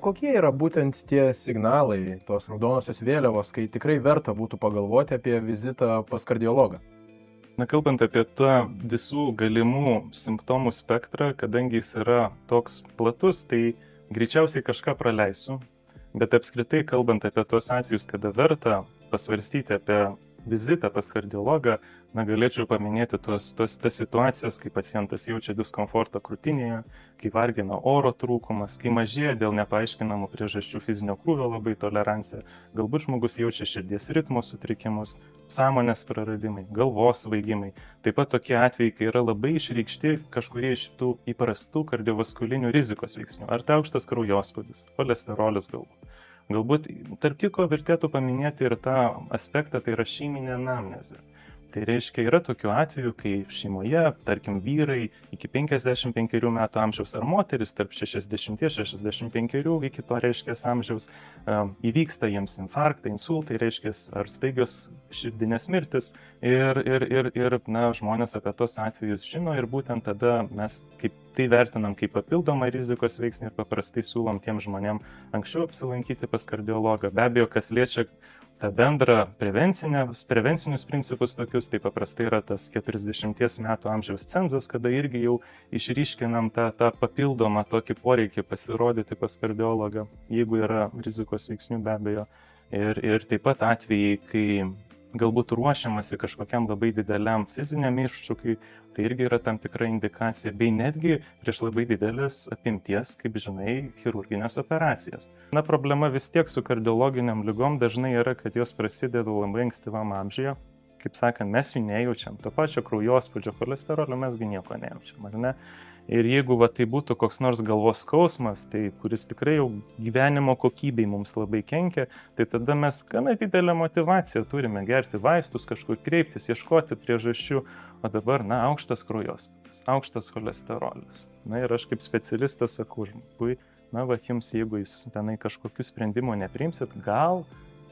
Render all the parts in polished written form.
Kokie yra būtent tie signalai, tos raudonosios vėliavos, kai tikrai verta būtų pagalvoti apie vizitą pas kardiologą? Na, kalbant apie tą visų galimų simptomų spektrą, kadangi jis yra toks platus, tai greičiausiai kažką praleisiu. Bet apskritai, kalbant apie tos atvejus, kada verta pasvarstyti apie vizitą pas kardiologą, galėčiau paminėti tas situacijas, kai pacientas jaučia diskomfortą krūtinėje, kai vargina oro trūkumas, kai mažėja dėl nepaaiškinamų priežasčių fizinio krūvio labai tolerancija, galbūt žmogus jaučia širdies ritmo sutrikimus, sąmonės praradimai, galvos svaigimai. Taip pat tokie atvejai, kai yra labai išreikšti kažkurie iš tų įprastų kardiovaskulinių rizikos veiksnių, ar tai aukštas kraujospūdis, cholesterolis galbūt. Galbūt, tarp kitko, vertėtų paminėti ir tą aspektą, tai yra šeiminė anamnezė. Tai reiškia, yra tokių atvejų, kai šeimoje, tarkim, vyrai iki 55 metų amžiaus ar moteris tarp 60-65 iki to reiškia amžiaus įvyksta jiems infarktai, insultai, reiškia, ar staigios širdinės mirtis ir žmonės apie tos atvejus žino ir būtent tada mes tai vertinam kaip papildomą rizikos veiksnį ir paprastai siūlom tiem žmonėm anksčiau apsilankyti pas kardiologą. Be abejo, kas liečia tą bendrą prevencinius principus tokius, tai paprastai yra tas 40 metų amžiaus cenzas, kada irgi jau išryškinam tą papildomą tokį poreikį pasirodyti pas kardiologą, jeigu yra rizikos veiksnių be abejo. Ir taip pat atvejai, kai galbūt ruošiamasi kažkokiam labai dideliam fiziniam iššūkiui, tai irgi yra tam tikra indikacija, bei netgi prieš labai didelės apimties, kaip žinai, chirurginės operacijas. Problema vis tiek su kardiologiniam ligom dažnai yra, kad jos prasideda labai ankstyvam amžiuje. Kaip sakant, mes jų nejaučiam. To pačio kraujospūdžio, cholesterolio mesgi nieko nejaučiam, ar ne? Ir jeigu tai būtų koks nors galvos skausmas, tai kuris tikrai jau gyvenimo kokybei mums labai kenkia, tai tada mes gana didelę motivaciją turime gerti vaistus, kažkur kreiptis, ieškoti priežasčių, o dabar, aukštas kraujospūdis, aukštas cholesterolis. Ir aš kaip specialistas sakau žmogui, jums, jeigu jūs tenai kažkokių sprendimų nepriimsit, gal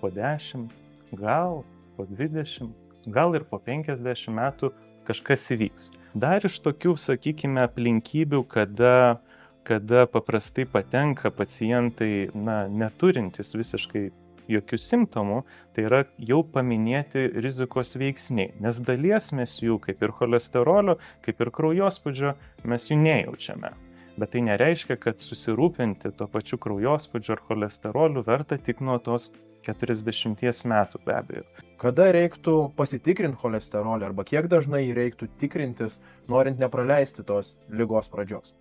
po 10, gal po 20, gal ir po 50 metų kažkas įvyks. Dar iš tokių, sakykime, aplinkybių, kada paprastai patenka pacientai, neturintys visiškai jokių simptomų, tai yra jau paminėti rizikos veiksniai. Nes dalies mes jų, kaip ir cholesterolio, kaip ir kraujospūdžio, mes jų nejaučiame. Bet tai nereiškia, kad susirūpinti to pačiu kraujospūdžiu ar cholesteroliu verta tik nuo tos 40 metų be abejo. Kada reiktų pasitikrinti cholesterolį arba kiek dažnai reiktų tikrintis, norint nepraleisti tos ligos pradžios?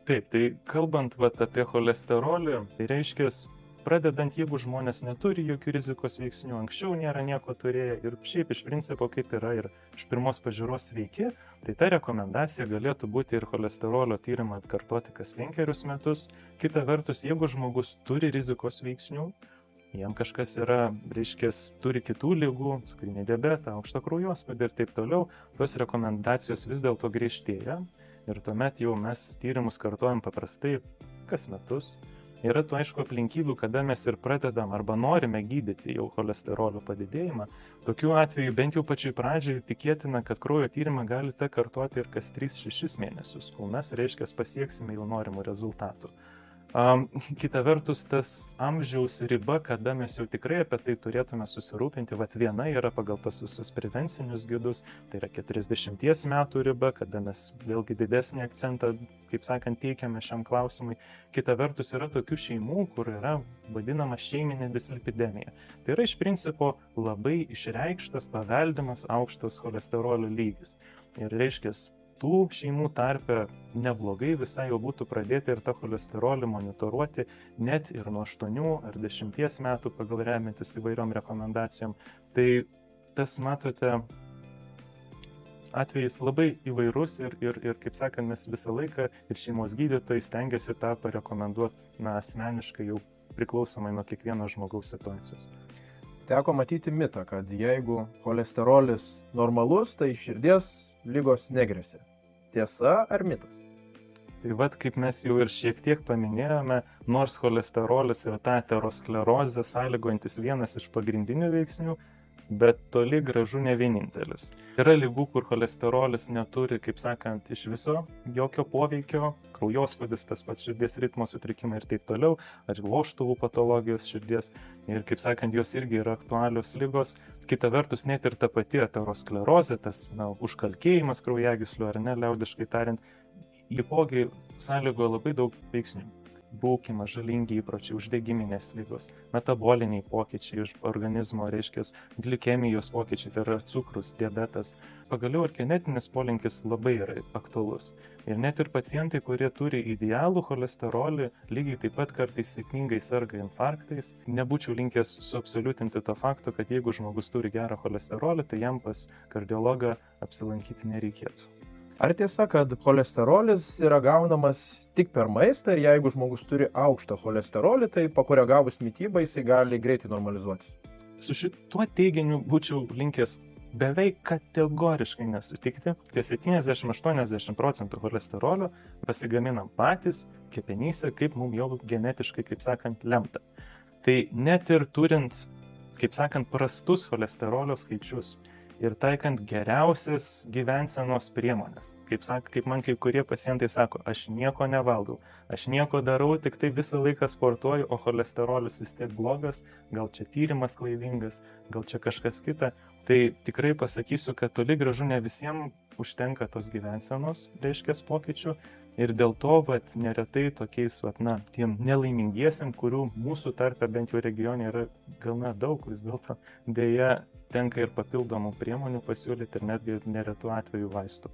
Taip, tai kalbant apie cholesterolį, tai reiškia, pradedant, jeigu žmonės neturi jokių rizikos veiksnių, anksčiau nėra nieko turėję ir šiaip iš principo kaip yra ir iš pirmos pažiūros sveiki, tai ta rekomendacija galėtų būti ir cholesterolio tyrimą atkartoti kas 5 metus. Kita vertus, jeigu žmogus turi rizikos veiksnių, jam kažkas yra, turi kitų ligų, cukrinį diabetą, aukštą kraujospūdį ir taip toliau, tos rekomendacijos vis dėlto griežtėja ir tuomet jau mes tyrimus kartojam paprastai kas metus. Yra tų aišku aplinkybių, kada mes ir pradedam arba norime gydyti jau cholesterolio padidėjimą. Tokiu atveju bent jau pačioj pradžiai tikėtina, kad kraujo tyrimą galite kartoti ir kas 3-6 mėnesius, kol mes pasieksime jau norimų rezultatų. Kita vertus, tas amžiaus riba, kada mes jau tikrai apie tai turėtume susirūpinti, viena yra pagal tas visus prevencinius gidus, tai yra 40 metų riba, kada mes vėlgi didesnį akcentą, kaip sakant, teikiame šiam klausimui. Kita vertus, yra tokių šeimų, kur yra vadinama šeiminė dislipidemija. Tai yra iš principo labai išreikštas paveldimas aukštas cholesterolio lygis. Ir reiškia, tų šeimų tarpe neblogai visai jau būtų pradėti ir tą cholesterolį monitoruoti net ir nuo 8 ar 10 metų pagal remiantis įvairiom rekomendacijom. Tai tas, matote, atvejais labai įvairus ir kaip sakant, mes visą laiką ir šeimos gydytojai stengiasi tą parekomenduoti asmeniškai jau priklausomai nuo kiekvieno žmogaus situacijos. Teko matyti mitą, kad jeigu cholesterolis normalus, tai širdies ligos negresia. Tiesa ar mitas? Tai kaip mes jau ir šiek tiek paminėjome, nors cholesterolis yra ta aterosklerozė sąlygojantis vienas iš pagrindinių veiksnių, bet toli gražu ne vienintelis. Yra ligų, kur cholesterolis neturi, kaip sakant, iš viso jokio poveikio, kraujospūdis, tas pats širdies ritmo sutrikimai ir taip toliau, ar vožtuvų patologijos širdies, ir kaip sakant, jos irgi yra aktualios ligos. Kita vertus, net ir ta pati aterosklerozė, tas užkalkėjimas kraujagyslių, ar ne, liaudiškai tariant, taipogi sąlygoja labai daug veiksnių. Rūkymas, žalingi įpročiai, uždegiminės ligos, metaboliniai pokyčiai iš organizmo, reiškia glikemijos pokyčiai, tai yra cukrus, diabetas. Pagaliau ir genetinis polinkis labai yra aktualus. Ir net ir pacientai, kurie turi idealų cholesterolį, lygiai taip pat kartais sėkmingai serga infarktais. Nebūčiau linkęs suabsoliutinti to fakto, kad jeigu žmogus turi gerą cholesterolį, tai jam pas kardiologą apsilankyti nereikėtų. Ar tiesa, kad cholesterolis yra gaunamas tik per maistą ir jeigu žmogus turi aukštą cholesterolį, tai pakoregavus mitybą jisai gali greitai normalizuotis? Su šituo teiginiu būčiau linkęs beveik kategoriškai nesutikti. Apie 70-80% cholesterolio pasigaminam patys kepenyse, kaip mums jau genetiškai, kaip sakant, lemta. Tai net ir turint, kaip sakant, prastus cholesterolio skaičius ir taikant geriausias gyvensenos priemonės. Kaip man kai kurie pacientai sako, aš nieko nevalgau, aš nieko darau, tik tai visą laiką sportuoju, o cholesterolis vis tiek blogas, gal čia tyrimas klaidingas, gal čia kažkas kita. Tai tikrai pasakysiu, kad toli gražu ne visiems užtenka tos gyvensenos, reiškia, pokyčių. Ir dėl to, neretai tokiais, tiem nelaimingiesiam, kurių mūsų tarpe bent jau regione yra gana daug, vis dėlto dėja tenka ir papildomų priemonių pasiūlyti ir netgi neretų atveju vaistų.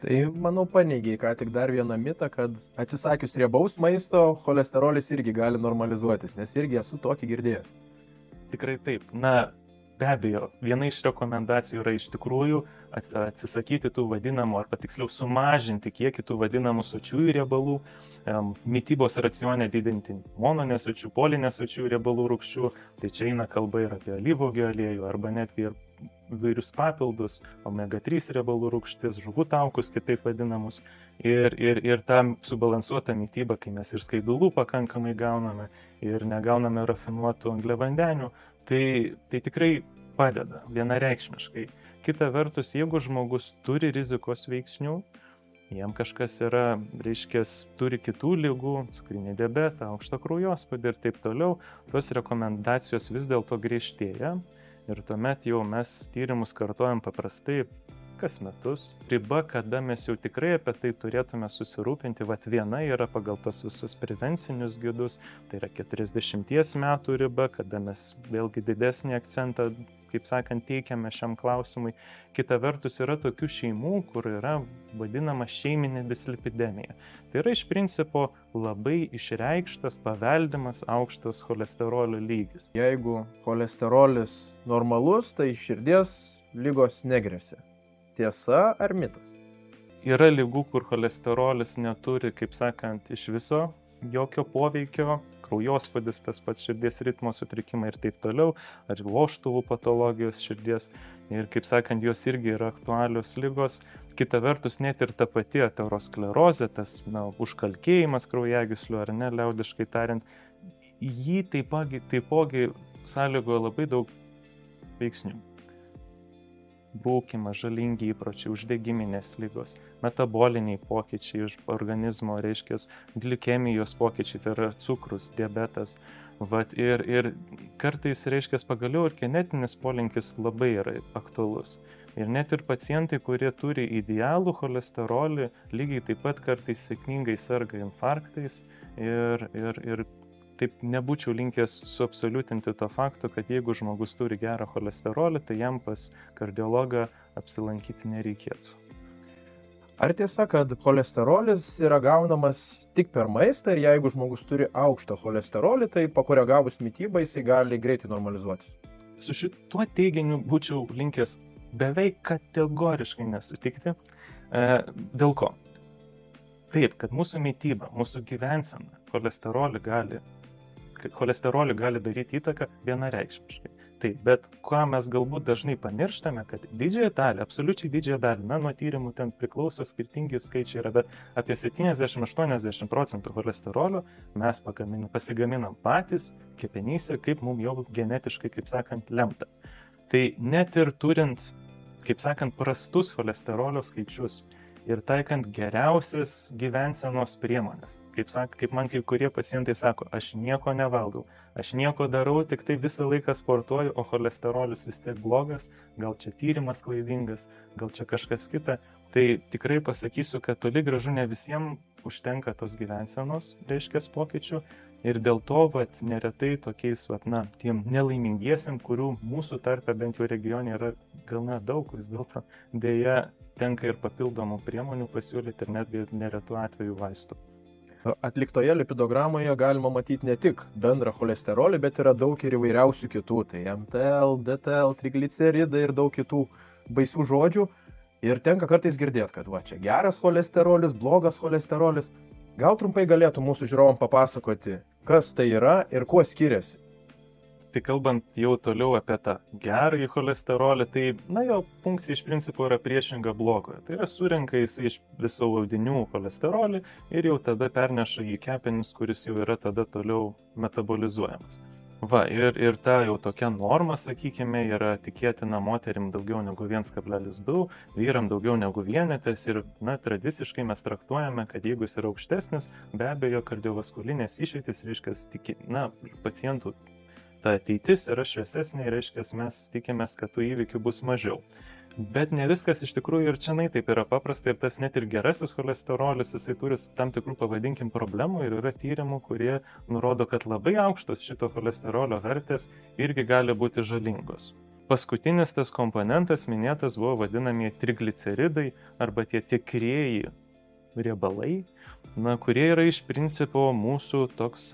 Tai, manau, paneigiai, ką tik dar vieną mitą, kad atsisakius riebaus maisto, cholesterolis irgi gali normalizuotis, nes irgi esu tokį girdėjęs. Tikrai taip. Be abejo, viena iš rekomendacijų yra iš tikrųjų atsisakyti tų vadinamų, arba tiksliau sumažinti kiekį tų vadinamų sočiųjų riebalų, mitybos racione didinti mononesočių, polinesočių riebalų rūgščių, tai čia eina kalba ir apie alyvuogių aliejų, arba netgi ir vairius papildus, omega-3 riebalų rūgštis, žuvų taukus, kitaip vadinamus, ir tam subalansuota mityba, kai mes ir skaidulų pakankamai gauname ir negauname rafinuotų angliavandenių, tai tikrai padeda vienareikšmiškai. Kita vertus, jeigu žmogus turi rizikos veiksnių, jam kažkas yra, turi kitų ligų, cukrinį diabetą, aukštą kraujospūdį ir taip toliau, tos rekomendacijos vis dėlto griežtėja. Ir tuomet jau mes tyrimus kartojam paprastai kas metus. Riba, kada mes jau tikrai apie tai turėtume susirūpinti, viena yra pagal tos visus prevencinius gidus, tai yra 40 metų riba, kada mes vėlgi didesnį akcentą, kaip sakant, teikiame šiam klausimui. Kita vertus yra tokių šeimų, kur yra vadinama šeiminė dislipidemija. Tai yra iš principo labai išreikštas, paveldimas aukštas cholesterolio lygis. Jeigu cholesterolis normalus, tai širdies ligos negresia. Tiesa ar mitas? Yra ligų, kur cholesterolis neturi, kaip sakant, iš viso jokio poveikio, kraujospūdis, tas pats širdies ritmo sutrikimai ir taip toliau, ar vožtuvų patologijos širdies, ir kaip sakant, jos irgi yra aktualios ligos. Kita vertus, net ir ta pati aterosklerozė, tas užkalkėjimas kraujagyslių, ar ne, liaudiškai tariant, jį taipogi sąlygoja labai daug veiksnių. Rūkymas, žalingi įpročiai, uždegiminės ligos, metaboliniai pokyčiai iš organizmo, reiškia glikemijos pokyčiai, tai yra cukrus, diabetas. Ir kartais, reiškia, pagaliau ir genetinis polinkis labai yra aktualus. Ir net ir pacientai, kurie turi idealų cholesterolį, lygiai taip pat kartais sėkmingai serga infarktais ir taip nebūčiau linkęs suabsoliutinti to fakto, kad jeigu žmogus turi gerą cholesterolį, tai jam pas kardiologą apsilankyti nereikėtų. Ar tiesa, kad cholesterolis yra gaunamas tik per maistą ir jeigu žmogus turi aukštą cholesterolį, tai pakoregavus mitybą jisai gali greitai normalizuotis? Su šituo teiginiu būčiau linkęs beveik kategoriškai nesutikti. Dėl ko? Taip, kad mūsų mityba, mūsų gyvensena cholesterolį gali daryti įtaką vienareikšmiškai. taip, bet ką mes galbūt dažnai pamirštame, kad didžiąją dalį, absoliučiai didžiąją dalį, nuo tyrimų ten priklauso skirtingi skaičiai yra, bet apie 70-80% cholesterolio mes pasigaminam patys kepenyse, kaip mums jau genetiškai, kaip sakant, lemta. Tai net ir turint, kaip sakant, prastus cholesterolio skaičius ir taikant geriausias gyvensenos priemonės. Kaip man kai kurie pacientai sako, aš nieko nevalgau, aš nieko darau, tik tai visą laiką sportuoju, o cholesterolis vis tiek blogas, gal čia tyrimas klaidingas, gal čia kažkas kita. Tai tikrai pasakysiu, kad toli gražu ne visiems užtenka tos gyvensenos, reiškia, pokyčių. Ir dėl to, neretai tokiais, tiem nelaimingiesiam, kurių mūsų tarpe bent jau regione yra gana daug, vis dėlto dėja tenka ir papildomų priemonių pasiūlyti ir netgi neretų atvejų vaistų. Atliktoje lipidogramoje galima matyti ne tik bendrą cholesterolį, bet yra daug ir įvairiausių kitų, tai MTL, DTL, trigliceridai ir daug kitų baisių žodžių. Ir tenka kartais girdėti, kad čia geras cholesterolis, blogas cholesterolis. Gal trumpai galėtų mūsų žiūrovam papasakoti, kas tai yra ir kuo skiriasi? Tai kalbant jau toliau apie tą gerąjį cholesterolį, tai, jo funkcija iš principo yra priešinga blogoje. Tai yra surenka jisai iš visų audinių cholesterolį ir jau tada perneša į kepenis, kuris jau yra tada toliau metabolizuojamas. Ir ta jau tokia norma, sakykime, yra tikėtina moterim daugiau negu 1,2, vyram daugiau negu vienetas ir, tradiciškai mes traktuojame, kad jeigu jis yra aukštesnis, be abejo kardiovaskulinės išeitis, reiškia, pacientų ta ateitis yra šviesesnė, reiškia, mes tikimės, kad tų įvykių bus mažiau. Bet ne viskas iš tikrųjų ir čianai taip yra paprasta ir tas net ir gerasis cholesterolis, jisai turi tam tikrų, pavadinkim, problemų ir yra tyrimų, kurie nurodo, kad labai aukštos šito cholesterolio vertės irgi gali būti žalingos. Paskutinis tas komponentas minėtas buvo vadinamieji trigliceridai arba tie tikrieji riebalai, kurie yra iš principo mūsų toks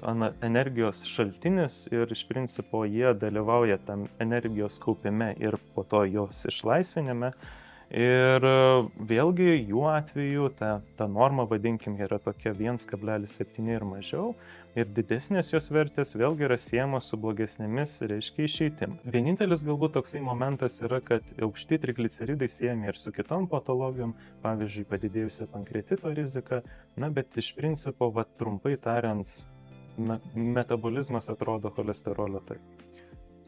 energijos šaltinis ir iš principo jie dalyvauja tam energijos kaupime ir po to jos išlaisvinime. Ir vėlgi jų atveju ta norma, vadinkim, yra tokia 1,7 ir mažiau ir didesnės jos vertės vėlgi yra siejamos su blogesnėmis, reiškia, išeitim. Vienintelis galbūt toksai momentas yra, kad aukšti trigliceridai siejami ir su kitom patologijom, pavyzdžiui, padidėjusia pankreatito rizika, bet iš principo, trumpai tariant, metabolizmas atrodo cholesterolio taip.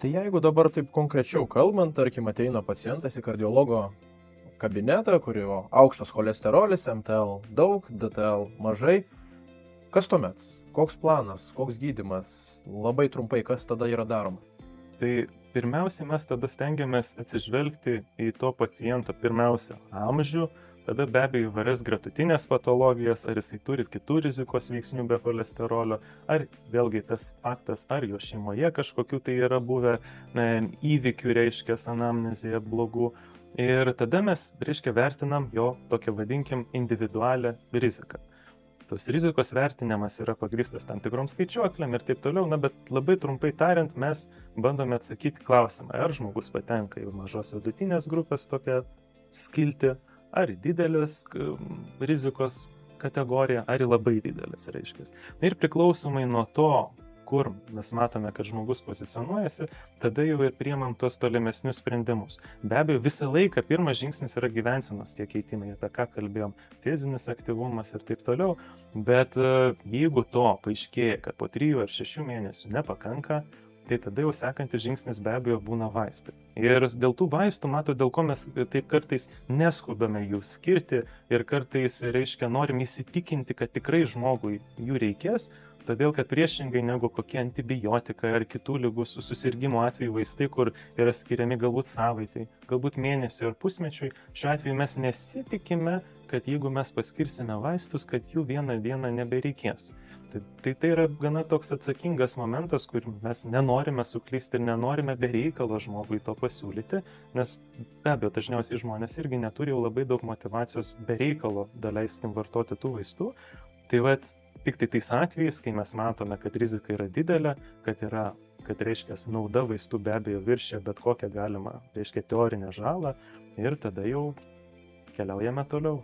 Tai jeigu dabar taip konkrečiau kalbant, tarkim, ateina pacientas į kardiologo kabinetą, kurio aukštas cholesterolis, MTL daug, DTL mažai. Kas tuomet? Koks planas, koks gydymas? Labai trumpai, kas tada yra daroma? Tai pirmiausia, mes tada stengiamės atsižvelgti į to paciento pirmiausia amžių, tada be abejo įvairias gretutinės patologijas, ar jisai turi kitų rizikos veiksnių be cholesterolio, ar vėlgi tas faktas, ar jo šeimoje kažkokių tai yra buvę įvykių, reiškia, anamnezėje blogų. Ir tada mes, reiškia, vertinam jo tokią, vadinkim, individualią riziką. Tos rizikos vertinimas yra pagrįstas tam tikrom skaičiuoklėm ir taip toliau, bet labai trumpai tariant, mes bandome atsakyti klausimą, ar žmogus patenka į mažos vidutinės grupės tokią skiltį, ar didelės rizikos kategoriją, ar labai didelės, reiškia. Ir priklausomai nuo to, kur mes matome, kad žmogus pozicionuojasi, tada jau ir priimam tos tolimesnius sprendimus. Be abejo, visą laiką pirmas žingsnis yra gyvensenos tie keitimai, apie ką kalbėjom, fizinis aktyvumas ir taip toliau, bet jeigu to paaiškėja, kad po 3 ar 6 mėnesių nepakanka, tai tada jau sekantis žingsnis be abejo būna vaistai. Ir dėl tų vaistų, dėl ko mes taip kartais neskubame jų skirti ir kartais, reiškia, norim įsitikinti, kad tikrai žmogui jų reikės, todėl kad priešingai negu kokie antibiotikai ar kitų ligų susirgimo atveju vaistai, kur yra skiriami galbūt savaitai, galbūt mėnesiui ar pusmečiui, šiuo atveju mes nesitikime, kad jeigu mes paskirsime vaistus, kad jų vieną dieną nebereikės. Tai yra gana toks atsakingas momentas, kur mes nenorime suklysti ir nenorime be reikalo žmogui to pasiūlyti, nes be abejo dažniausiai žmonės irgi neturi jau labai daug motyvacijos be reikalo daleiskim vartoti tų vaistų. Tai tik tai tais atvejais, kai mes matome, kad rizika yra didelė, kad reiškia nauda vaistų be abejo viršia bet kokią galimą, reiškia teorinę žalą ir tada jau keliaujame toliau.